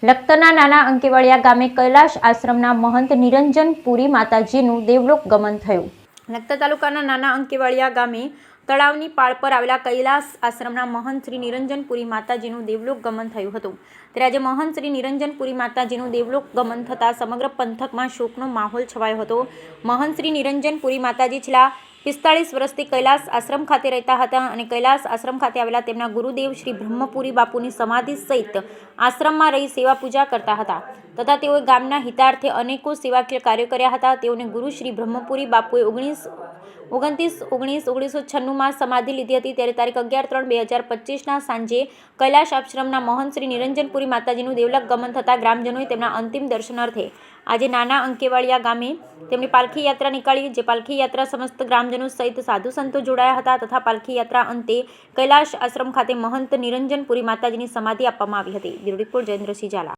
લખતરના નાના અંકેવાડિયા ગામે કૈલાશ આશ્રમના મહંત નિરંજન પુરી માતાજીનું દેવલોક ગમન થયું. લખતર તાલુકાના નાના અંકેવાડિયા ગામે તળાવની પાળ પર આવેલા કૈલાશ આશ્રમના મહંત શ્રી નિરંજન પુરી માતાજીનું દેવલોક ગમન થયું હતું. ત્યારે આજે મહંત શ્રી નિરંજન પુરી માતાજીનું દેવલોક ગમન થતાં સમગ્ર પંથકમાં શોકનો માહોલ છવાયો હતો. મહંત શ્રી નિરંજન પુરી માતાજી છેલ્લા 45 વર્ષથી કૈલાશ આશ્રમ ખાતે રહેતા હતા અને કૈલાશ આશ્રમ ખાતે આવેલા તેમના ગુરુદેવ શ્રી બ્રહ્મપુરી બાપુની સમાધિ સહિત આશ્રમમાં રહી સેવા પૂજા કરતા હતા તથા તેઓએ ગામના હિતાર્થે અનેકો સેવાકીય કાર્યો કર્યા હતા. તેઓને ગુરુ શ્રી બ્રહ્મપુરી બાપુએ 29/19/1996માં સમાધિ લીધી હતી. ત્યારે તારીખ 11/3/2025ના સાંજે કૈલાશ આશ્રમના મહંત શ્રી નિરંજનપુરી માતાજીનું દેવલોક ગમન થતાં ગ્રામજનોએ તેમના અંતિમ દર્શનાર્થે આજે નાના અંકેવાડિયા ગામે તેમની પાલખી યાત્રા નીકાળી. જે પાલખી યાત્રા સમસ્ત ગ્રામજનો સહિત સાધુ સંતો જોડાયા હતા તથા પાલખી યાત્રા અંતે કૈલાશ આશ્રમ ખાતે મહંત નિરંજનપુરી માતાજીની સમાધિ આપવામાં આવી હતી. Bureau report Jayendrasinh Jhala.